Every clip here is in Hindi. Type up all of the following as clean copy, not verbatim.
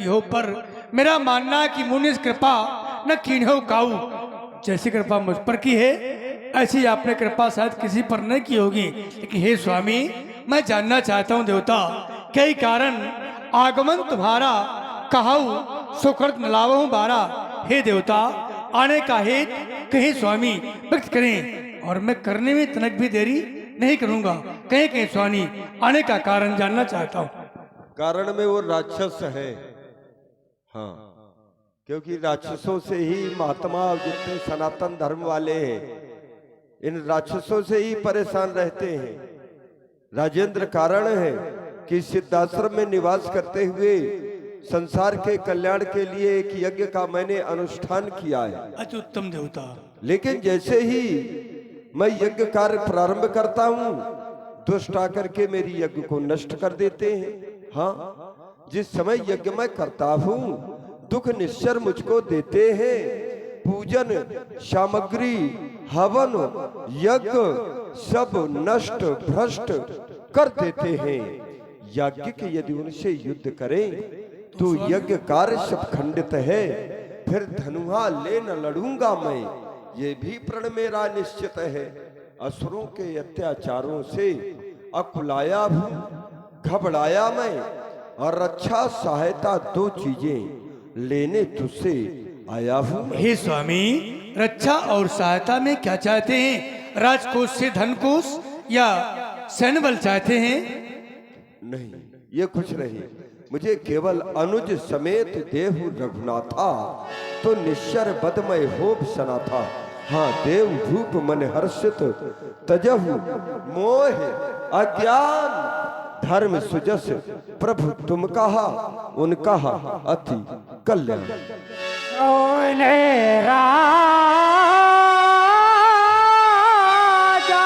की हो, पर मेरा मानना है कि मुनि कृपा न कीन्हो काऊ। जैसी कृपा मुझ पर की है ऐसी आपने कृपा शायद किसी पर नहीं की होगी। लेकिन हे स्वामी, मैं जानना चाहता हूँ देवता, कई कारण आगमन तुम्हारा कहाऊ सुकृत नलावहु बारा। हे देवता, आने का हेत कहीं स्वामी व्यक्त करें, और मैं करने में तनक भी देरी नहीं करूंगा। कहीं कहीं स्वामी आने का कारण जानना चाहता हूँ। कारण में वो राक्षस है। हाँ, क्योंकि राक्षसों से ही महात्मा जितने सनातन धर्म वाले हैं इन राक्षसों से ही परेशान रहते हैं। राजेंद्र कारण है कि सिद्धाश्रम में निवास करते हुए संसार के कल्याण के लिए एक यज्ञ का मैंने अनुष्ठान किया है। अति उत्तम देवता। लेकिन जैसे ही मैं यज्ञ कार्य प्रारंभ करता हूँ, दुष्ट आकर के मेरी यज्ञ को नष्ट कर देते हैं। हाँ, जिस समय यज्ञ मैं करता हूँ दुख निश्चर मुझको देते हैं। पूजन सामग्री हवन यज्ञ सब नष्ट भ्रष्ट कर देते हैं। याज्ञिक यदि उनसे युद्ध करें तो यज्ञ कार्य सब खंडित है। फिर धनुहा ले न लड़ूंगा मैं, ये भी प्रण मेरा निश्चित है। असुरों के अत्याचारों से अकुलाया हूँ, घबराया मैं, और रक्षा सहायता दो चीजें लेने तुझसे आया हूँ। हे स्वामी, रक्षा और सहायता में क्या चाहते हैं? राजकोष से धन कोष या सैन्य बल चाहते हैं? नहीं, ये कुछ नहीं। मुझे केवल अनुज समेत देहु रघुनाथा, तो निश्चर बदमय होब सनाथा। हाँ, देव भूप मन हर्षित तजहु मोह अज्ञान धर्म सुजस प्रभु तुम कहा उनका अति कल्याण। राजा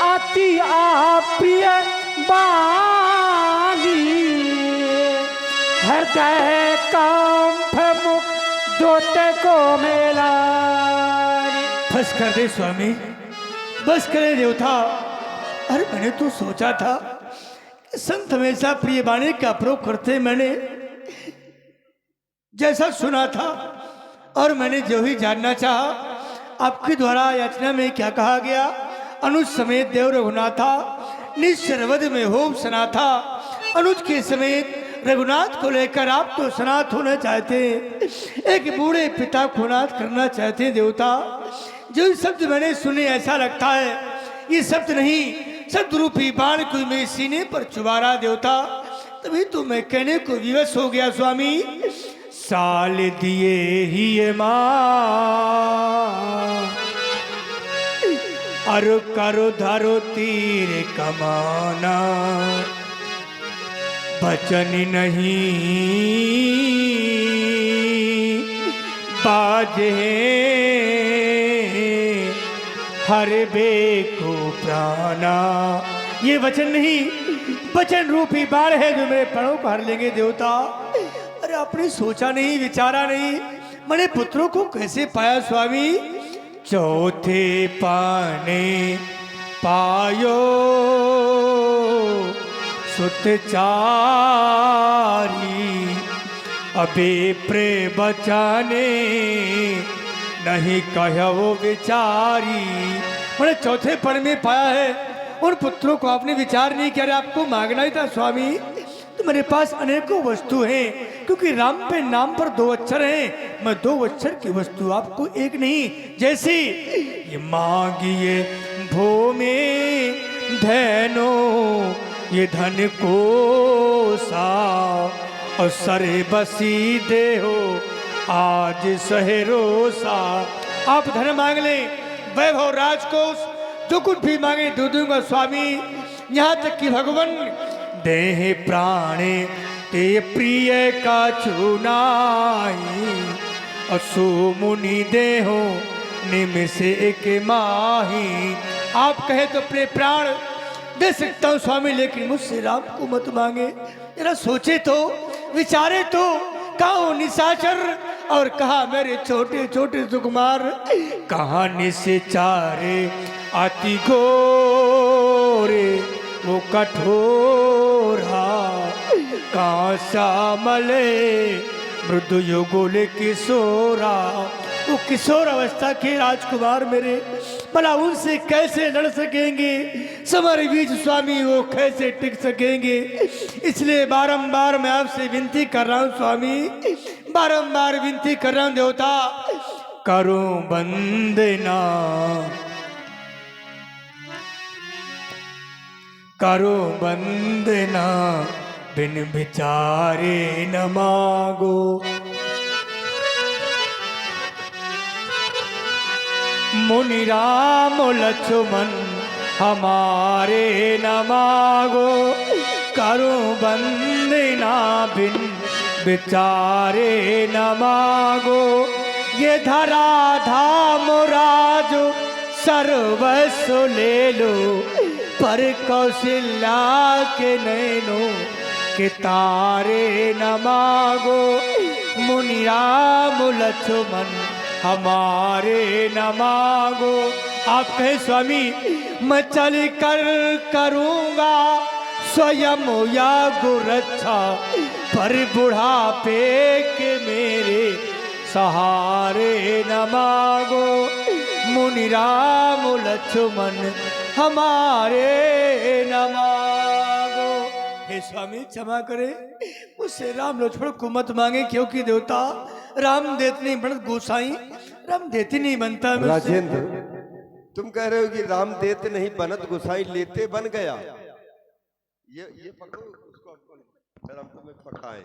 अति प्रिय बानी, हृदय कंठ मुख दोते को मेला। बस कर दे स्वामी, बस करे देवता। अरे मैंने तो सोचा था कि संत हमेशा प्रिय बाणी का प्रयोग करते, मैंने जैसा सुना था और मैंने जो ही जानना चाहा, आपके द्वारा याचना में क्या कहा गया? अनुज समेत देव रघुनाथा, निश्चरवध में होम सनाथा। अनुज के समेत रघुनाथ को लेकर आप तो सनाथ होना चाहते हैं, एक बूढ़े पिता को नाथ करना चाहते हैं देवता। जो शब्द मैंने सुने ऐसा लगता है ये शब्द नहीं, शब्द रूपी बाण कोई मेरे सीने पर चुबा रहा देवता। तभी तो मैं कहने को विवश हो गया स्वामी। साल दिए ही ये माँ अरु करो धरो तीर कमाना, बचन नहीं बाजे हर बे को प्राणा। ये वचन नहीं, वचन रूपी बाण है जो मेरे प्राणों को हर लेंगे देवता। अरे आपने सोचा नहीं, विचारा नहीं, मैंने पुत्रों को कैसे पाया स्वामी? चौथे पाने पायो सुत चारी, अबे प्रे बचाने नहीं कहो विचारी। मैंने चौथे पढ़ में पाया है, उन पुत्रों को आपने विचार नहीं किया। आपको मांगना ही था स्वामी। तो मेरे पास अनेकों वस्तु हैं, क्योंकि राम पे नाम पर दो अक्षर हैं। मैं दो अक्षर की वस्तु आपको एक नहीं, जैसे ये मांगिए भूमि धनो ये धन को सा, और सरे बसी दे हो आज सहेरोसा। आप धन मांग लें, वैभव राजकोष जो कुछ भी मांगे दो दूंगा स्वामी। यहाँ तक कि भगवान देह प्राणे ते प्रिय का चुनाई, असु मुनि देहो निमिष एक माही। आप कहे तो अपने प्राण दे सकता हूँ स्वामी, लेकिन मुझसे राम को मत मांगे। जरा सोचे तो, विचारे तो, कहा निशाचर और कहा मेरे छोटे छोटे सुकुमार। कहा निशाचारे अति घोरे वो कठोरा, कांसामले मृदु युगुल किशोरा। वो किशोर अवस्था के राजकुमार मेरे, भला उनसे कैसे लड़ सकेंगे? समर बीच स्वामी वो कैसे टिक सकेंगे? इसलिए बारंबार मैं आपसे विनती कर रहा हूँ स्वामी, बारंबार विनती कर रहा हूँ देवता, करूं वंदना, करो वंदना, बिन विचारे न मांगो। मुनि राम लक्ष्मण हमारे न मांगो, करो वंदना, बिन विचारे न मांगो। ये धरा धाम राजो सर्वस्व ले लो, पर कौशल्या के नैनों के तारे न मांगो। मुनि राम लक्ष्मण हमारे न मांगो। आप कहे स्वामी, मैं चल कर करूँगा स्वयं या गुरक्षा, पर बुढ़ापे के मेरे सहारे न मांगो। मुनि राम लक्ष्मण हमारे न मांगो। हे स्वामी क्षमा करे, मुझसे राम लक्ष्मण को मत मांगे, क्योंकि देवता राम देते नहीं बनत गोसाई, राम देते नहीं बनता मुझसे। राजेंद्र, तुम कह रहे हो कि राम देते नहीं बनत गोसाई लेते बन गया। ये पकड़ो उसको, हमको में पकाए।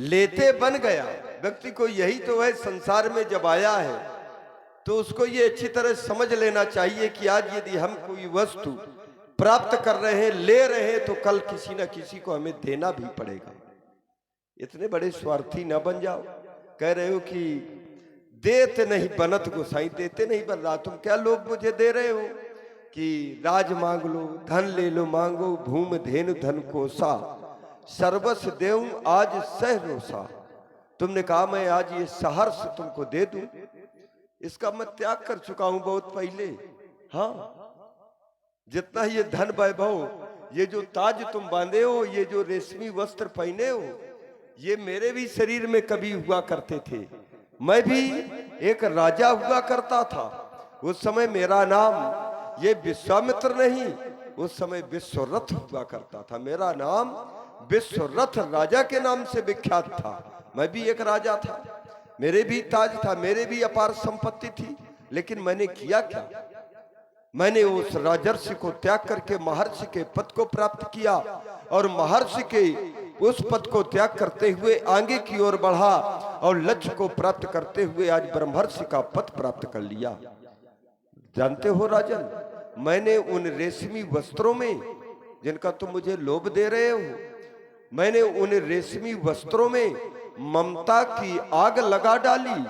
लेते बन गया व्यक्ति को, यही तो है संसार में जब आया है तो उसको ये अच्छी तरह समझ लेना चाहिए कि आज यदि हम कोई वस्तु प्राप्त कर रहे हैं, ले रहे हैं, तो कल किसी न किसी को हमें देना भी पड़ेगा। इतने बड़े स्वार्थी न बन जाओ। कह रहे हो कि देते नहीं बनत गोसाई, देते नहीं बन रहा। तुम क्या लोग मुझे दे रहे हो कि राज मांग लो, धन ले लो, मांगो भूम धेनु धन कोसा, सर्वस देऊं आज सहरोसा। तुमने कहा मैं आज ये सहर्ष तुमको दे दूं, इसका मैं त्याग कर चुका हूं बहुत पहले। हाँ, जितना ये धन वैभव, ये जो ताज तुम बांधे हो, ये जो रेशमी वस्त्र पहने हो, ये मेरे भी शरीर में कभी हुआ करते थे। मैं भी एक राजा हुआ करता था। उस समय मेरा नाम ये विश्वामित्र नहीं, उस समय विश्वरथ हुआ करता था। मेरा नाम विश्वरथ राजा के नाम से विख्यात था। मैं भी एक राजा था, मेरे भी ताज था, मेरे भी अपार संपत्ति थी। लेकिन मैंने किया क्या? मैंने उस राजर्षि को त्याग करके महर्षि के पद को प्राप्त किया, और महर्षि के उस पद को त्याग करते हुए आगे की ओर बढ़ा, और लक्ष्य को प्राप्त करते हुए आज ब्रह्मर्षि का पद प्राप्त कर लिया। जानते हो राजन, मैंने उन रेशमी वस्त्रों में, जिनका तुम मुझे लोभ दे रहे हो, मैंने उन रेशमी वस्त्रों में ममता की आग लगा डाली।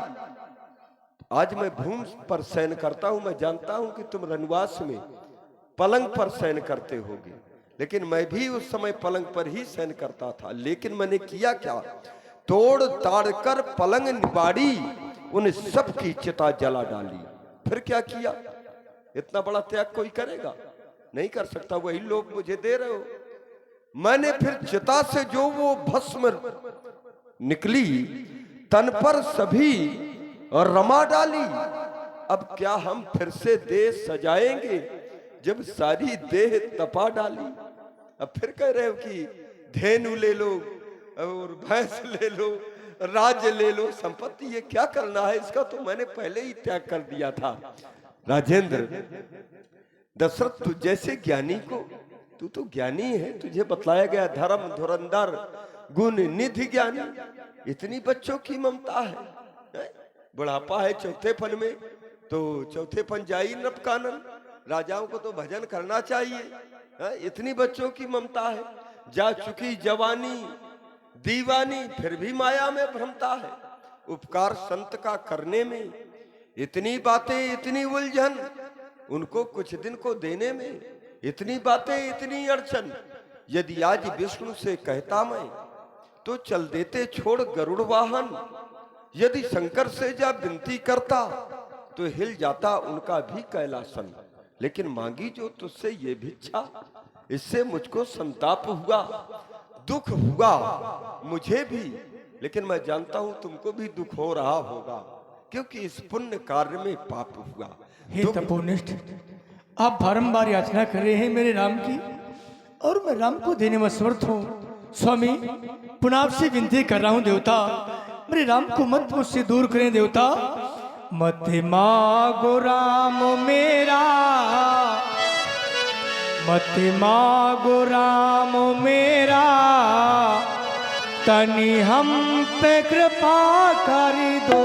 आज मैं भूमि पर शयन करता हूं। मैं जानता हूं कि तुम रनवास में पलंग पर शयन करते होगे, लेकिन मैं भी उस समय पलंग पर ही शयन करता था। लेकिन मैंने किया क्या? तोड़ ताड़ कर पलंग निबाड़ी, उन सब की चिता जला डाली। फिर क्या किया? इतना बड़ा त्याग कोई करेगा? नहीं कर सकता। वही लोग मुझे दे रहे हो। मैंने फिर चिता से जो वो भस्म निकली, तन पर सभी रमा डाली। अब क्या हम फिर से देह सजाएंगे जब सारी देह तपा डाली? अब फिर कह रहे हो कि धेनु ले लो और भैंस ले लो, राज्य ले लो, संपत्ति, ये क्या करना है? इसका तो मैंने पहले ही त्याग कर दिया था। राजेंद्र, दशरथ तू जैसे ज्ञानी को, तू तो ज्ञानी है, तुझे बतलाया गया धर्म धुरंधर गुण निधि ज्ञानी। इतनी बच्चों की ममता है? बुढ़ापा है चौथेपन में, तो चौथेपन जाई नप कानन। राजाओं को तो भजन करना चाहिए। इतनी बच्चों की ममता है। जा चुकी जवानी दीवानी, फिर भी माया में भ्रमता है। उपकार संत का करने में इतनी बातें, इतनी उलझन, उनको कुछ दिन को देने में इतनी बातें, इतनी अड़चन। यदि आज विष्णु से कहता मैं, तो चल देते छोड़ गरुड़ वाहन। यदि शंकर से जा विनती करता, तो हिल जाता उनका भी कैलासन। लेकिन मांगी जो तुझसे ये भिक्षा, इससे मुझको संताप हुआ। दुख हुआ मुझे भी, लेकिन मैं जानता हूं तुमको भी दुख हो रहा होगा, क्योंकि इस पुण्य कार्य में पाप हुआ। हे तपोनिष्ठ, आप बारंबार याचना कर रहे हैं मेरे राम की, और मैं राम को देने में समर्थ हूँ। स्वामी, पुनः आपसे विनती कर रहा हूँ देवता, मेरे राम को मत मुझसे दूर करें देवता। मत मांगो राम मेरा, मत मांगो राम मेरा, तनि हम पे कृपा कर दो।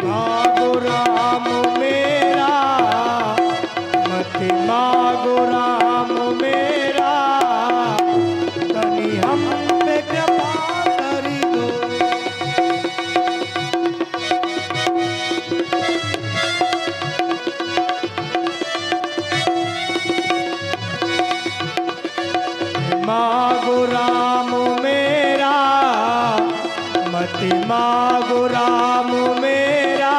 मांगो राम मेरा, मत मांगो राम मेरा, तनि हम पे कृपा कर दो। मांगो राम मेरा, मत मांगो राम मेरा,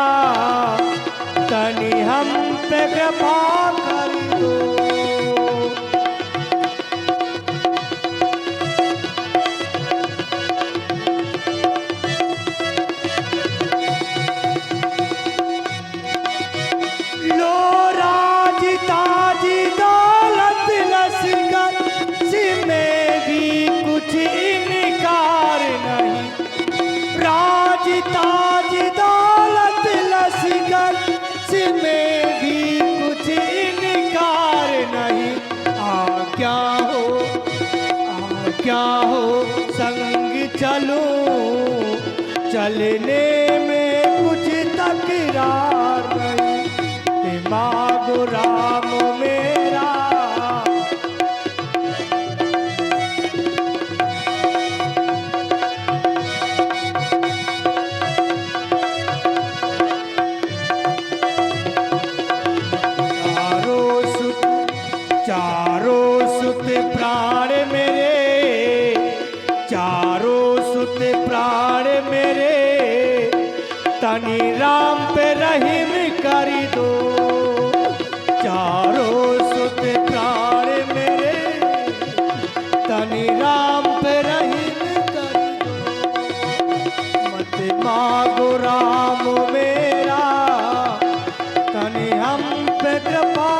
तनि हम पे कृपा कर दो। लो राज ताज दौलत लश्कर, में भी कुछ इनकार नहीं। राज ताज दौलत लश्कर में भी कुछ इनकार नहीं। आज्ञा हो संग चलो, चलने में कुछ तकरार नहीं। मांगो राम मेरा, चारों सुत प्राण मेरे, चारों सुत प्राण मेरे, तनि राम पे रहीम कर दो। चारों सुत प्राण मेरे, तनि राम पे रहीम कर दो। मत मांगो राम मेरा, तनि हम पे कृपा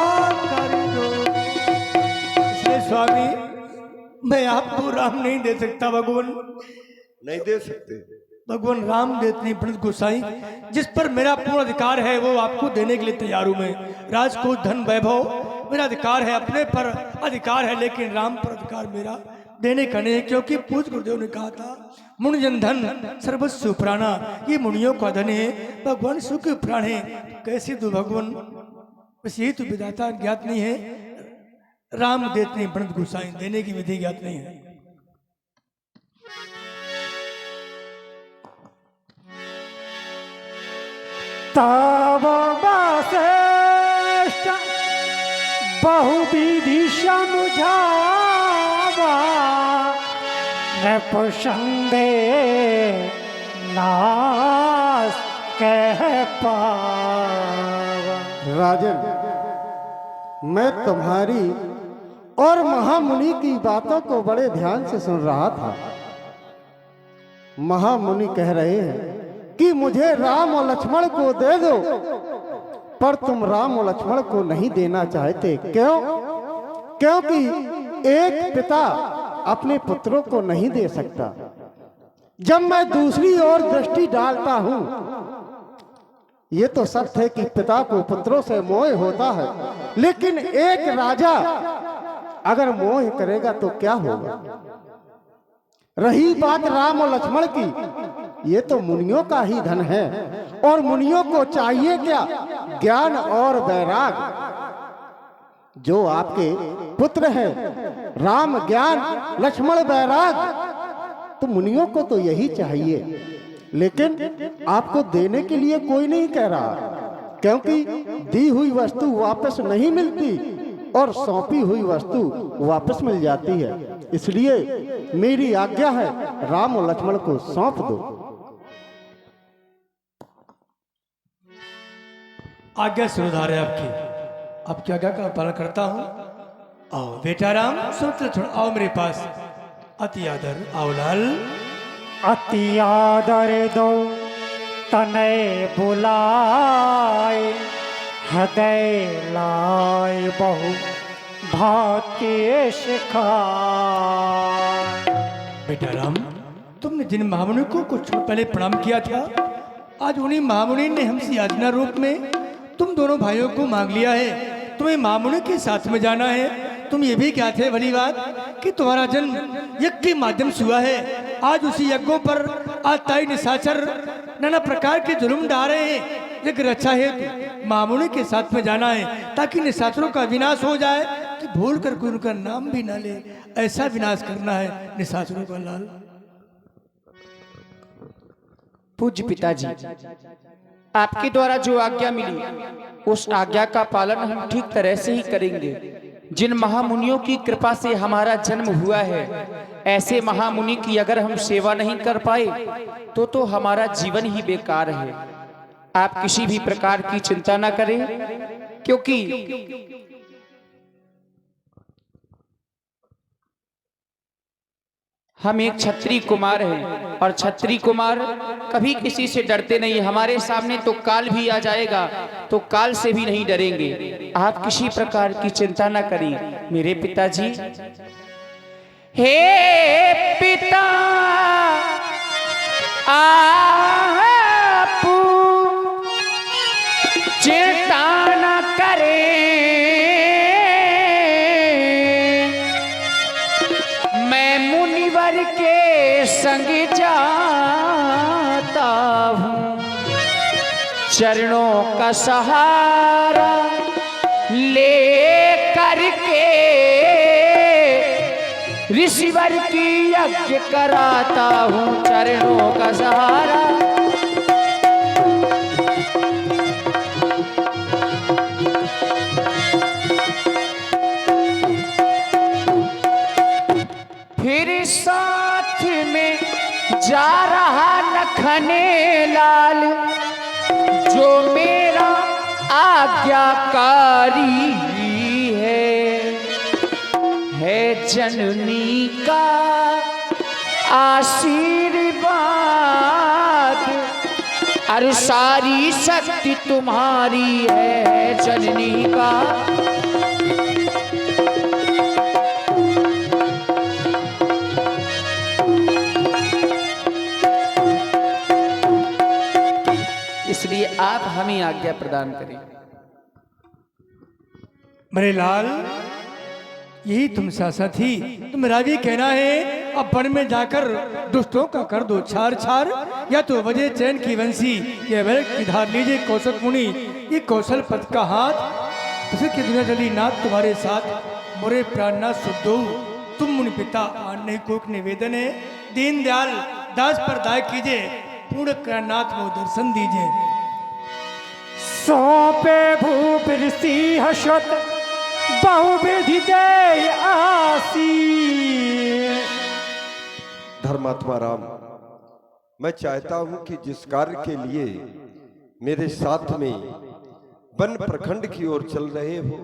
कर दो। स्वामी, मैं आपको राम नहीं दे सकता भगवान, नहीं दे सकते। भगवान राम देते नहीं पंडित गोसाई। जिस पर मेरा पूर्ण अधिकार है वो आपको देने के लिए तैयार हूं मैं। राजकोट धन वैभव मेरा अधिकार है, अपने पर अधिकार है, लेकिन राम पर अधिकार मेरा देने का नहीं है, क्योंकि पूज्य गुरुदेव ने कहा था मुनिजन धन सर्वस्व प्राणा, ये मुनियों का धन है, भगवान सुख प्राण है। कैसे दो भगवान, बस यही तो विधाता ज्ञात नहीं है। राम देते नहीं पंडित गोसाई, देने की विधि ज्ञात नहीं है। तब वशिष्ठ बहुविधि समझावा, नृपसंगे नाश कह पावा। राजन, मैं तुम्हारी और महामुनि की बातों को बड़े ध्यान से सुन रहा था। महामुनि कह रहे हैं कि मुझे राम और लक्ष्मण को दे दो, पर तुम राम और लक्ष्मण को नहीं देना चाहते। क्यों? क्योंकि एक पिता अपने पुत्रों को नहीं दे सकता। जब मैं दूसरी ओर दृष्टि डालता हूं, ये तो सत्य है कि पिता को पुत्रों से मोह होता है, लेकिन एक राजा अगर मोह करेगा तो क्या होगा? रही बात राम और लक्ष्मण की, ये तो मुनियों का ही धन है, और मुनियों को चाहिए क्या? ज्ञान और वैराग। जो आपके पुत्र हैं, राम ज्ञान लक्ष्मण वैराग, तो मुनियों को तो यही चाहिए। लेकिन आपको देने के लिए कोई नहीं कह रहा, क्योंकि दी हुई वस्तु वापस नहीं मिलती और सौंपी हुई वस्तु वापस मिल जाती है। इसलिए मेरी आज्ञा है, राम और लक्ष्मण को सौंप दो। आज्ञा सुधार है आपकी, आपकी आज्ञा का पालन करता हूं। आओ बेटा राम सुमित्र लक्ष्मण आओ मेरे पास। अति आदर आओ लाल। अति आदर दो तनय बुलाए, हृदय लाय बहु भाग्य सिखाए। बेटा राम तुमने जिन महामुनि को कुछ पहले प्रणाम किया था, आज उन्हीं महामुनि ने हमसे याचना रूप में तुम दोनों भाइयों को मांग लिया है। तुम्हें महामुनि के साथ में जाना है। तुम ये भी क्या थे भली बात कि तुम्हारा जन्म यज्ञ के माध्यम से हुआ है। आज उसी यज्ञों पर आज ताई निशाचर नाना प्रकार के जुल्म डाल रहे हैं। यज्ञ रक्षा है महामुनि के साथ में जाना है ताकि निशाचरों का विनाश हो जाए, कि भूल कर कोई उनका नाम भी ना ले। ऐसा विनाश करना है निशाचरों का लाल। पूज्य पिताजी, आपके द्वारा जो आज्ञा मिली उस आज्ञा का पालन हम ठीक तरह से ही करेंगे। जिन महामुनियों की कृपा से हमारा जन्म हुआ है, ऐसे महामुनि की अगर हम सेवा नहीं कर पाए तो हमारा जीवन ही बेकार है। आप किसी भी प्रकार की चिंता ना करें, क्योंकि हम एक क्षत्रिय कुमार हैं और क्षत्रिय कुमार कभी किसी से डरते नहीं। हमारे सामने तो काल भी आ जाएगा तो काल से भी नहीं डरेंगे। आप किसी प्रकार की चिंता ना करिए मेरे पिताजी। हे पिता आप चिंता न करें, मैं मुनिवर के संग जाता हूँ। चरणों का सहारा ले करके ऋषिवर की यज्ञ कराता हूँ। चरणों का सहारा फिर साथ में जा रहा नखने लाल, जो मेरा आज्ञाकारी है जननी का आशीर्वाद। और सारी शक्ति तुम्हारी है जननी का। इसलिए आप हमें आज्ञा प्रदान करें। मेरे लाल यही तुम सासा थी। तुम्हारा भी कहना है अब वन में जाकर दुष्टों का कर दो छार छार, या तो वजह चैन की वंशी ये वैर की धार लीजिए कौशल मुनि ये कौशल पद का हाथ। फिर की दुनिया जली नाथ तुम्हारे साथ मोरे प्राणनाथ शुद्धो। तुम मुनि पिता आने को निवेदन है, दीन दयाल दास पर दया कीजिए, पूर्ण प्राणनाथ को दर्शन दीजिए। सौंपे भूप ऋषि हर्षत बहुविधि दे आसीष। धर्मात्मा राम, मैं चाहता हूं कि जिस कार्य के लिए मेरे साथ में वन प्रखंड की ओर चल रहे हो,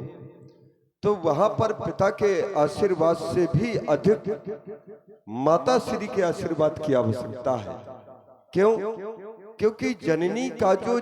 तो वहां पर पिता के आशीर्वाद से भी अधिक माता श्री के आशीर्वाद की आवश्यकता है। क्यों? क्योंकि जननी का जो